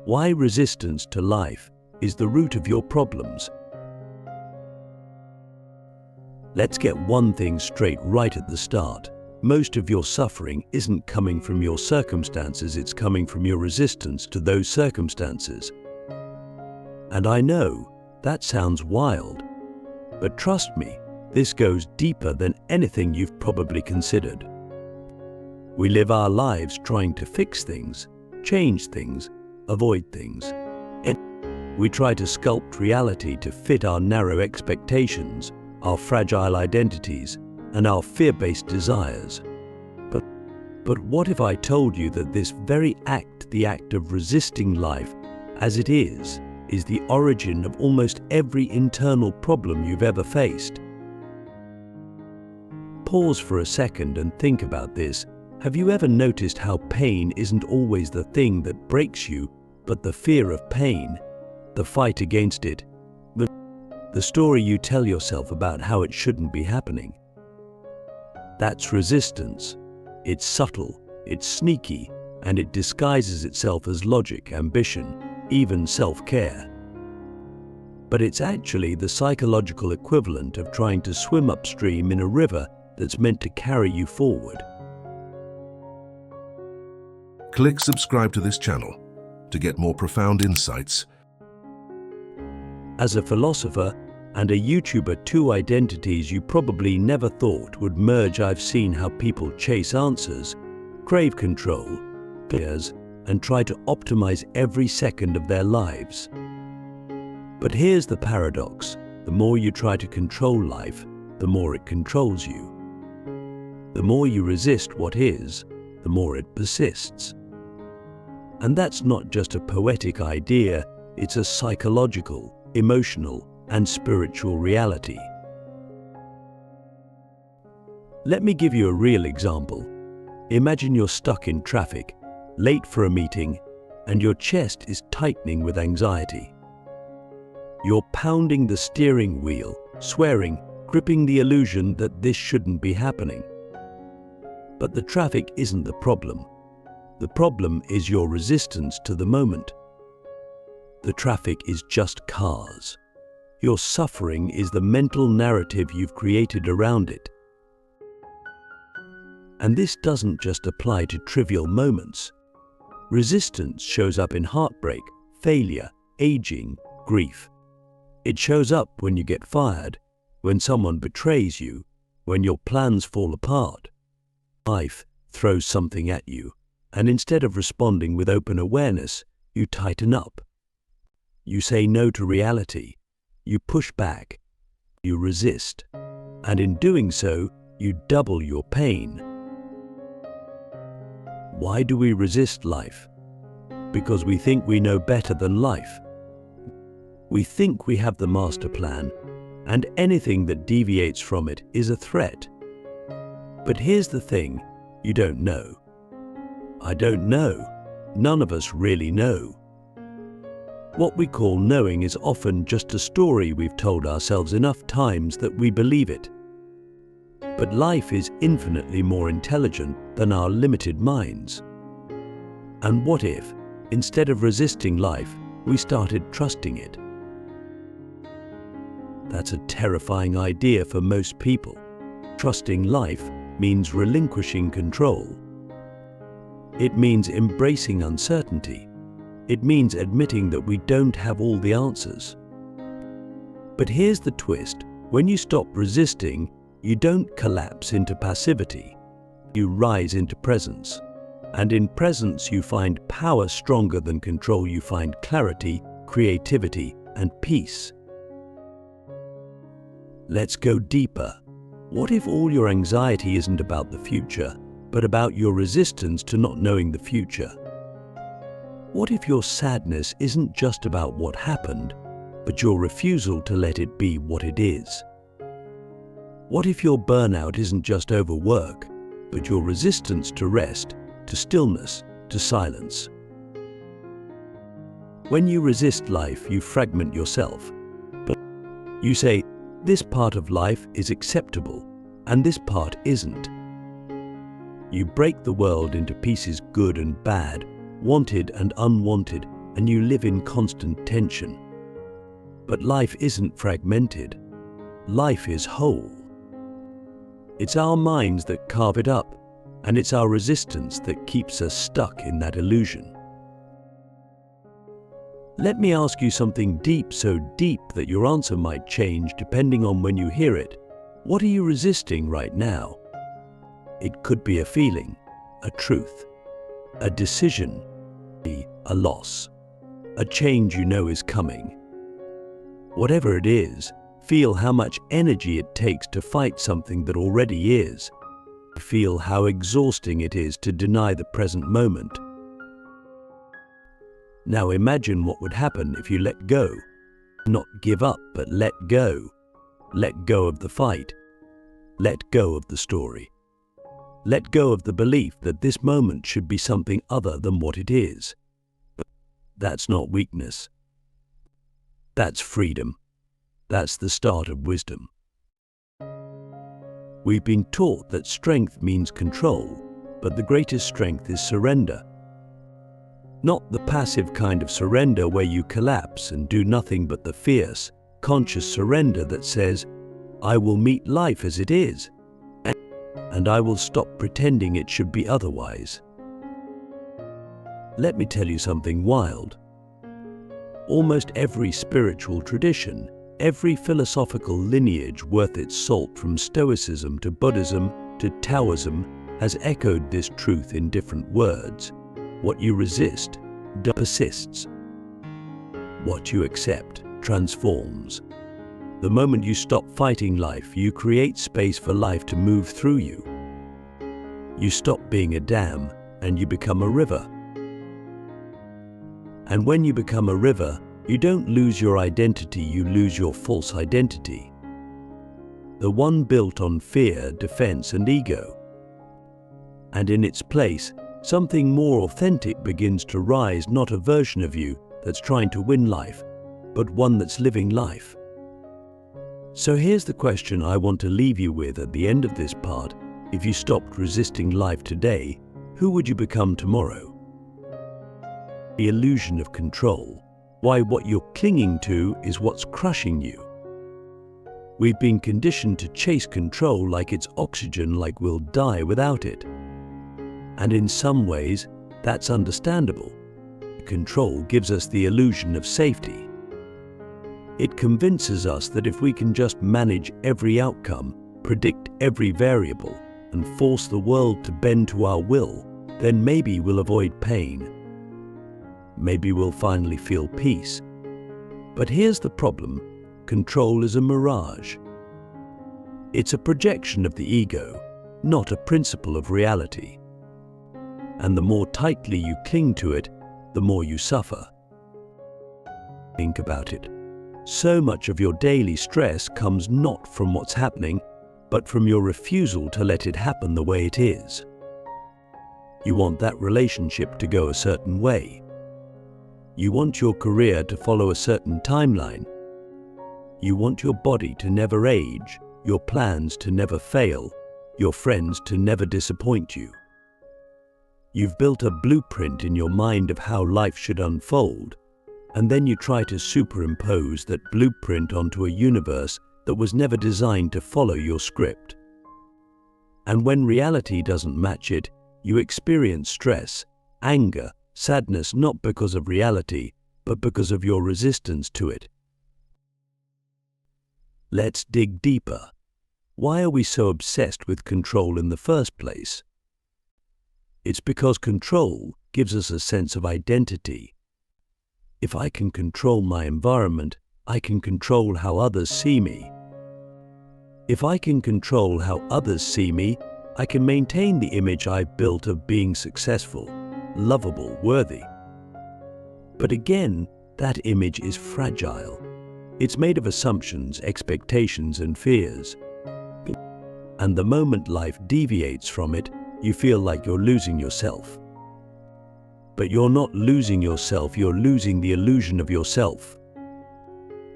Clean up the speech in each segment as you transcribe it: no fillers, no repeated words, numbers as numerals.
Why resistance to life is the root of your problems. Let's get one thing straight right at the start. Most of your suffering isn't coming from your circumstances, it's coming from your resistance to those circumstances. And I know that sounds wild, but trust me, this goes deeper than anything you've probably considered. We live our lives trying to fix things, change things, avoid things. We try to sculpt reality to fit our narrow expectations, our fragile identities, and our fear-based desires. But what if I told you that this very act, the act of resisting life as it is the origin of almost every internal problem you've ever faced? Pause for a second and think about this. Have you ever noticed how pain isn't always the thing that breaks you, but the fear of pain, the fight against it, the story you tell yourself about how it shouldn't be happening? That's resistance. It's subtle, it's sneaky, and it disguises itself as logic, ambition, even self-care. But it's actually the psychological equivalent of trying to swim upstream in a river that's meant to carry you forward. Click subscribe to this channel to get more profound insights. As a philosopher and a YouTuber, two identities you probably never thought would merge. I've seen how people chase answers, crave control, fears, and try to optimize every second of their lives. But here's the paradox. The more you try to control life, the more it controls you. The more you resist what is, the more it persists. And that's not just a poetic idea, it's a psychological, emotional, and spiritual reality. Let me give you a real example. Imagine you're stuck in traffic, late for a meeting, and your chest is tightening with anxiety. You're pounding the steering wheel, swearing, gripping the illusion that this shouldn't be happening. But the traffic isn't the problem. The problem is your resistance to the moment. The traffic is just cars. Your suffering is the mental narrative you've created around it. And this doesn't just apply to trivial moments. Resistance shows up in heartbreak, failure, aging, grief. It shows up when you get fired, when someone betrays you, when your plans fall apart. Life throws something at you, and instead of responding with open awareness, you tighten up. You say no to reality. You push back, you resist, and in doing so, you double your pain. Why do we resist life? Because we think we know better than life. We think we have the master plan, and anything that deviates from it is a threat. But here's the thing, you don't know. I don't know. None of us really know. What we call knowing is often just a story we've told ourselves enough times that we believe it. But life is infinitely more intelligent than our limited minds. And what if, instead of resisting life, we started trusting it? That's a terrifying idea for most people. Trusting life means relinquishing control. It means embracing uncertainty. It means admitting that we don't have all the answers. But here's the twist. When you stop resisting, you don't collapse into passivity. You rise into presence. And in presence, you find power stronger than control. You find clarity, creativity, and peace. Let's go deeper. What if all your anxiety isn't about the future, but about your resistance to not knowing the future? What if your sadness isn't just about what happened, but your refusal to let it be what it is? What if your burnout isn't just overwork, but your resistance to rest, to stillness, to silence? When you resist life, you fragment yourself. But you say, this part of life is acceptable, and this part isn't. You break the world into pieces, good and bad, wanted and unwanted, and you live in constant tension. But life isn't fragmented. Life is whole. It's our minds that carve it up, and it's our resistance that keeps us stuck in that illusion. Let me ask you something deep, so deep that your answer might change depending on when you hear it. What are you resisting right now? It could be a feeling, a truth, a decision, a loss, a change you know is coming. Whatever it is, feel how much energy it takes to fight something that already is. Feel how exhausting it is to deny the present moment. Now imagine what would happen if you let go. Not give up, but let go. Let go of the fight. Let go of the story. Let go of the belief that this moment should be something other than what it is. That's not weakness. That's freedom. That's the start of wisdom. We've been taught that strength means control, but the greatest strength is surrender. Not the passive kind of surrender where you collapse and do nothing, but the fierce, conscious surrender that says, I will meet life as it is, and I will stop pretending it should be otherwise. Let me tell you something wild. Almost every spiritual tradition, every philosophical lineage worth its salt, from Stoicism to Buddhism to Taoism, has echoed this truth in different words. What you resist persists. What you accept transforms. The moment you stop fighting life, you create space for life to move through you. You stop being a dam and you become a river. And when you become a river, you don't lose your identity, you lose your false identity. The one built on fear, defense, and ego. And in its place, something more authentic begins to rise, not a version of you that's trying to win life, but one that's living life. So here's the question I want to leave you with at the end of this part. If you stopped resisting life today, who would you become tomorrow? The illusion of control. Why what you're clinging to is what's crushing you. We've been conditioned to chase control like it's oxygen, like we'll die without it. And in some ways, that's understandable. Control gives us the illusion of safety. It convinces us that if we can just manage every outcome, predict every variable, and force the world to bend to our will, then maybe we'll avoid pain. Maybe we'll finally feel peace. But here's the problem. Control is a mirage. It's a projection of the ego, not a principle of reality. And the more tightly you cling to it, the more you suffer. Think about it. So much of your daily stress comes not from what's happening, but from your refusal to let it happen the way it is. You want that relationship to go a certain way. You want your career to follow a certain timeline. You want your body to never age, your plans to never fail, your friends to never disappoint you. You've built a blueprint in your mind of how life should unfold, and then you try to superimpose that blueprint onto a universe that was never designed to follow your script. And when reality doesn't match it, you experience stress, anger, sadness, not because of reality, but because of your resistance to it. Let's dig deeper. Why are we so obsessed with control in the first place? It's because control gives us a sense of identity. If I can control my environment, I can control how others see me. If I can control how others see me, I can maintain the image I've built of being successful, lovable, worthy. But again, that image is fragile. It's made of assumptions, expectations, and fears. And the moment life deviates from it, you feel like you're losing yourself. But you're not losing yourself, you're losing the illusion of yourself.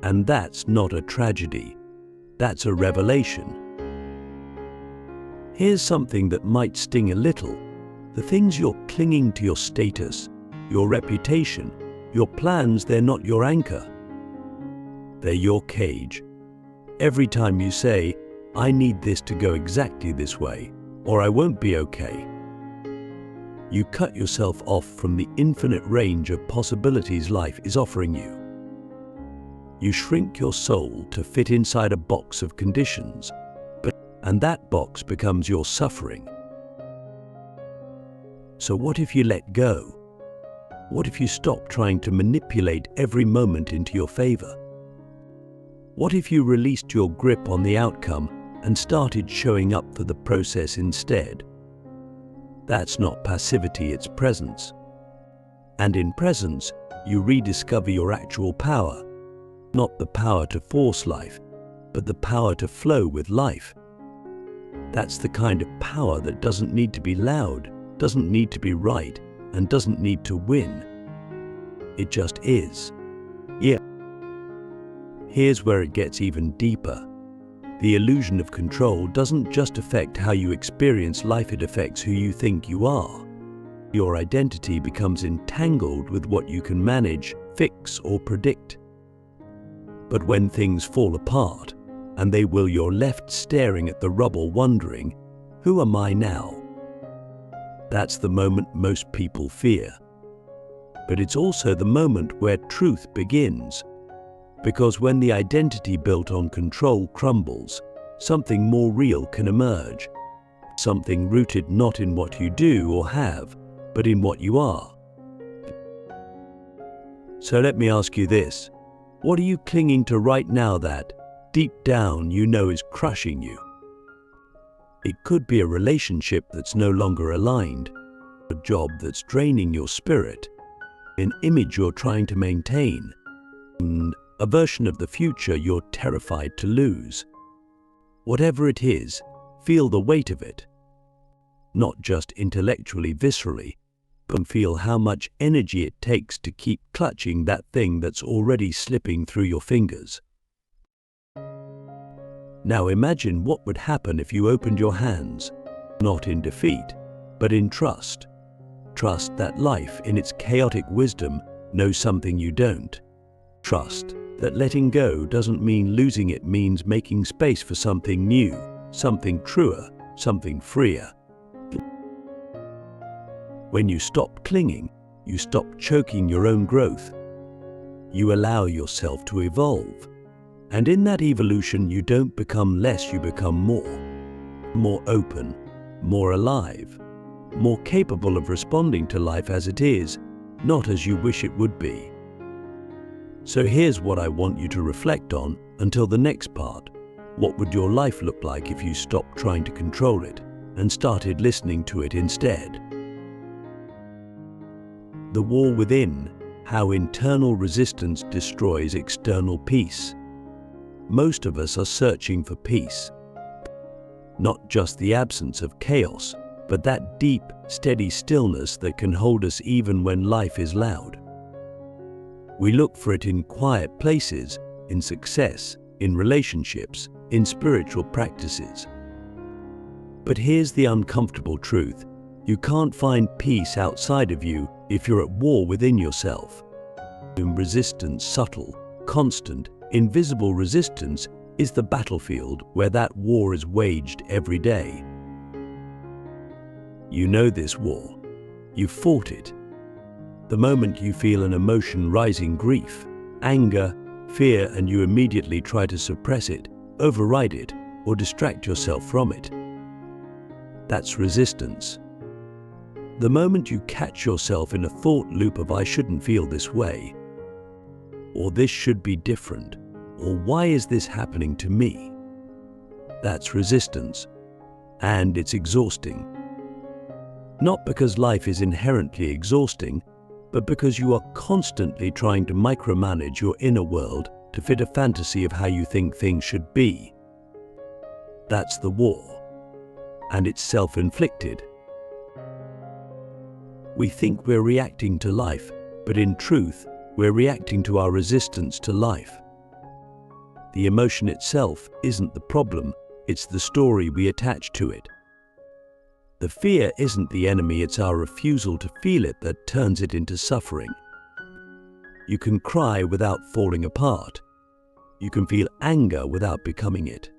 And that's not a tragedy. That's a revelation. Here's something that might sting a little. The things you're clinging to, your status, your reputation, Your plans, they're not your anchor. They're your cage. Every time you say, I need this to go exactly this way, or I won't be okay, you cut yourself off from the infinite range of possibilities life is offering you. You shrink your soul to fit inside a box of conditions, and that box becomes your suffering. So what if you let go? What if you stop trying to manipulate every moment into your favor? What if you released your grip on the outcome and started showing up for the process instead? That's not passivity, it's presence. And in presence, you rediscover your actual power. Not the power to force life, but the power to flow with life. That's the kind of power that doesn't need to be loud, doesn't need to be right, and doesn't need to win. It just is. Yeah. Here's where it gets even deeper. The illusion of control doesn't just affect how you experience life, it affects who you think you are. Your identity becomes entangled with what you can manage, fix, or predict. But when things fall apart, and they will, you're left staring at the rubble wondering, who am I now? That's the moment most people fear. But it's also the moment where truth begins. Because when the identity built on control crumbles, something more real can emerge. Something rooted not in what you do or have, but in what you are. So let me ask you this. What are you clinging to right now that, deep down, you know is crushing you? It could be a relationship that's no longer aligned, a job that's draining your spirit, an image you're trying to maintain, and a version of the future you're terrified to lose. Whatever it is, feel the weight of it. Not just intellectually, viscerally, but feel how much energy it takes to keep clutching that thing that's already slipping through your fingers. Now imagine what would happen if you opened your hands, not in defeat, but in trust. Trust that life, in its chaotic wisdom, knows something you don't. Trust that letting go doesn't mean losing, it means making space for something new, something truer, something freer. When you stop clinging, you stop choking your own growth. You allow yourself to evolve. And in that evolution, you don't become less, you become more. More open, more alive, more capable of responding to life as it is, not as you wish it would be. So here's what I want you to reflect on until the next part. What would your life look like if you stopped trying to control it and started listening to it instead? The war within, how internal resistance destroys external peace. Most of us are searching for peace. Not just the absence of chaos, but that deep, steady stillness that can hold us even when life is loud. We look for it in quiet places, in success, in relationships, in spiritual practices. But here's the uncomfortable truth. You can't find peace outside of you if you're at war within yourself. Resistance, subtle, constant, invisible resistance, is the battlefield where that war is waged every day. You know this war. You've fought it. The moment you feel an emotion rising, grief, anger, fear, and you immediately try to suppress it, override it, or distract yourself from it. That's resistance. The moment you catch yourself in a thought loop of I shouldn't feel this way, or this should be different, or why is this happening to me? That's resistance, and it's exhausting. Not because life is inherently exhausting, but because you are constantly trying to micromanage your inner world to fit a fantasy of how you think things should be. That's the war, and it's self-inflicted. We think we're reacting to life, but in truth, we're reacting to our resistance to life. The emotion itself isn't the problem, it's the story we attach to it. The fear isn't the enemy, it's our refusal to feel it that turns it into suffering. You can cry without falling apart. You can feel anger without becoming it.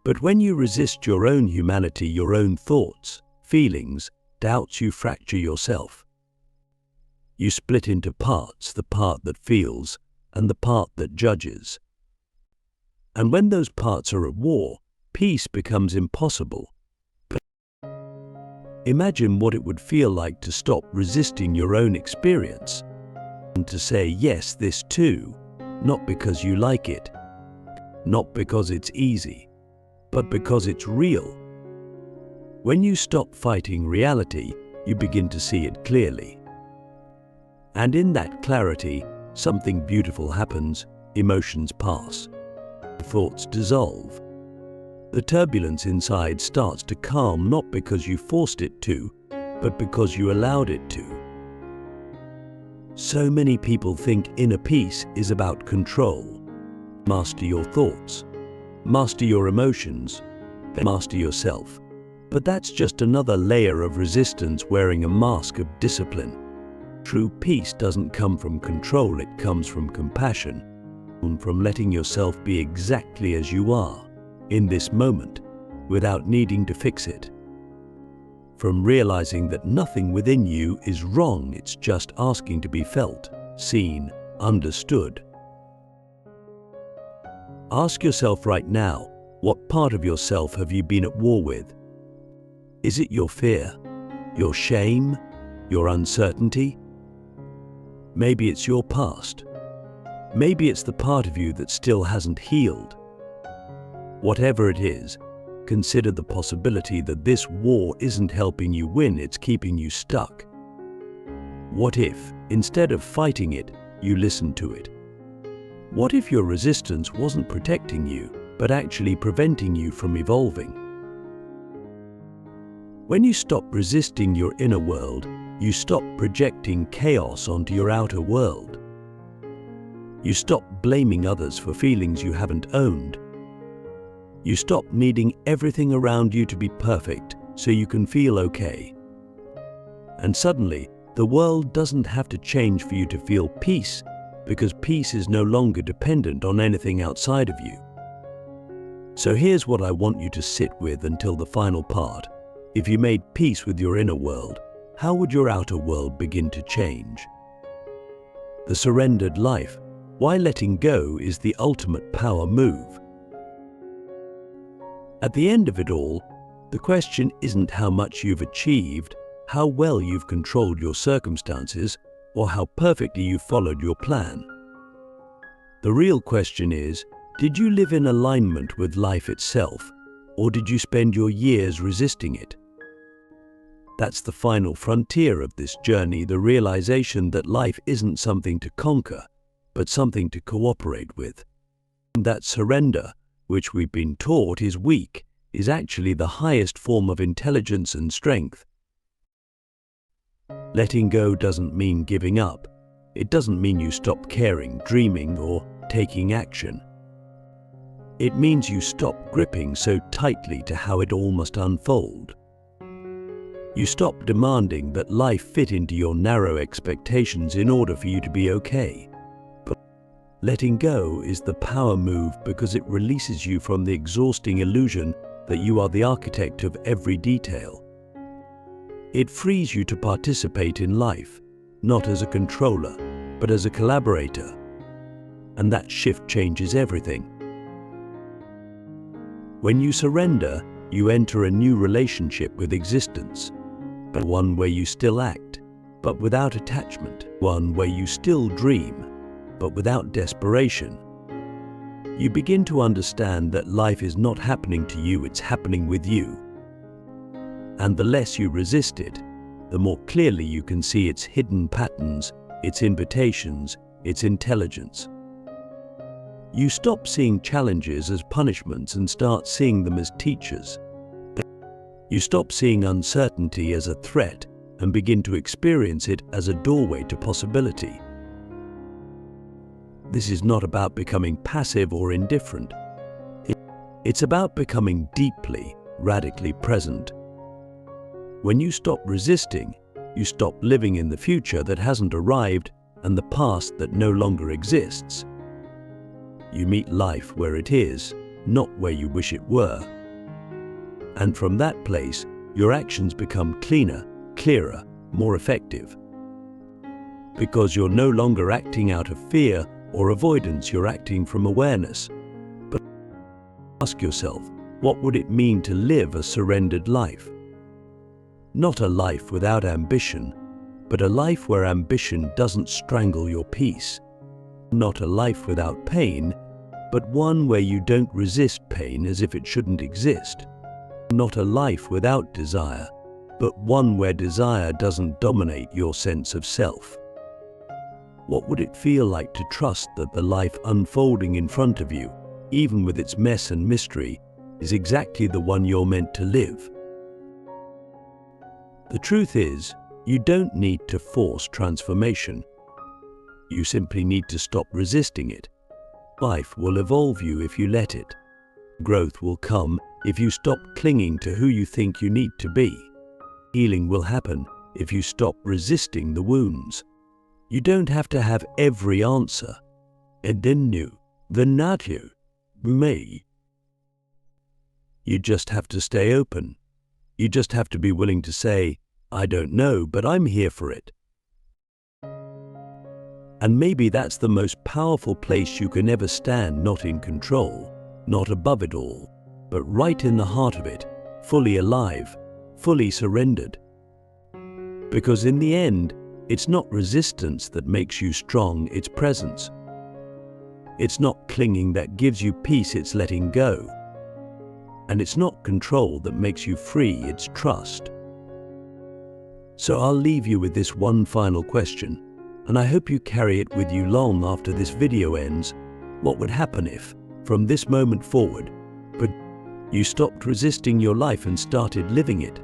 But when you resist your own humanity, your own thoughts, feelings, doubts, you fracture yourself. You split into parts, the part that feels and the part that judges. And when those parts are at war, peace becomes impossible. Imagine what it would feel like to stop resisting your own experience and to say, yes, this too, not because you like it, not because it's easy, but because it's real. When you stop fighting reality, you begin to see it clearly. And in that clarity, something beautiful happens. Emotions pass. Thoughts dissolve. The turbulence inside starts to calm, not because you forced it to, but because you allowed it to. So many people think inner peace is about control. Master your thoughts, master your emotions, master yourself. But that's just another layer of resistance wearing a mask of discipline. True peace doesn't come from control, it comes from compassion, from letting yourself be exactly as you are, in this moment, without needing to fix it. From realizing that nothing within you is wrong, it's just asking to be felt, seen, understood. Ask yourself right now, what part of yourself have you been at war with? Is it your fear, your shame, your uncertainty? Maybe it's your past. Maybe it's the part of you that still hasn't healed. Whatever it is, consider the possibility that this war isn't helping you win, it's keeping you stuck. What if, instead of fighting it, you listened to it? What if your resistance wasn't protecting you, but actually preventing you from evolving? When you stop resisting your inner world, you stop projecting chaos onto your outer world. You stop blaming others for feelings you haven't owned. You stop needing everything around you to be perfect so you can feel okay. And suddenly, the world doesn't have to change for you to feel peace, because peace is no longer dependent on anything outside of you. So here's what I want you to sit with until the final part. If you made peace with your inner world, how would your outer world begin to change? The surrendered life. Why letting go is the ultimate power move. At the end of it all, the question isn't how much you've achieved, how well you've controlled your circumstances, or how perfectly you followed your plan. The real question is, did you live in alignment with life itself, or did you spend your years resisting it? That's the final frontier of this journey, the realization that life isn't something to conquer, but something to cooperate with. And that surrender, which we've been taught is weak, is actually the highest form of intelligence and strength. Letting go doesn't mean giving up. It doesn't mean you stop caring, dreaming, or taking action. It means you stop gripping so tightly to how it all must unfold. You stop demanding that life fit into your narrow expectations in order for you to be okay. But letting go is the power move because it releases you from the exhausting illusion that you are the architect of every detail. It frees you to participate in life, not as a controller, but as a collaborator. And that shift changes everything. When you surrender, you enter a new relationship with existence. But one where you still act, but without attachment. One where you still dream, but without desperation. You begin to understand that life is not happening to you, it's happening with you. And the less you resist it, the more clearly you can see its hidden patterns, its invitations, its intelligence. You stop seeing challenges as punishments and start seeing them as teachers. You stop seeing uncertainty as a threat and begin to experience it as a doorway to possibility. This is not about becoming passive or indifferent. It's about becoming deeply, radically present. When you stop resisting, you stop living in the future that hasn't arrived and the past that no longer exists. You meet life where it is, not where you wish it were. And from that place, your actions become cleaner, clearer, more effective. Because you're no longer acting out of fear or avoidance, you're acting from awareness. But ask yourself, what would it mean to live a surrendered life? Not a life without ambition, but a life where ambition doesn't strangle your peace. Not a life without pain, but one where you don't resist pain as if it shouldn't exist. Not a life without desire, but one where desire doesn't dominate your sense of self. What would it feel like to trust that the life unfolding in front of you, even with its mess and mystery, is exactly the one you're meant to live? The truth is, you don't need to force transformation. You simply need to stop resisting it. Life will evolve you if you let it. Growth will come if you stop clinging to who you think you need to be. Healing will happen if you stop resisting the wounds. You don't have to have every answer. Edenu, venatio, me. You just have to stay open. You just have to be willing to say, I don't know, but I'm here for it. And maybe that's the most powerful place you can ever stand, not in control, not above it all, but right in the heart of it, fully alive, fully surrendered. Because in the end, it's not resistance that makes you strong, it's presence. It's not clinging that gives you peace, it's letting go. And it's not control that makes you free, it's trust. So I'll leave you with this one final question, and I hope you carry it with you long after this video ends. What would happen if, from this moment forward, but you stopped resisting your life and started living it?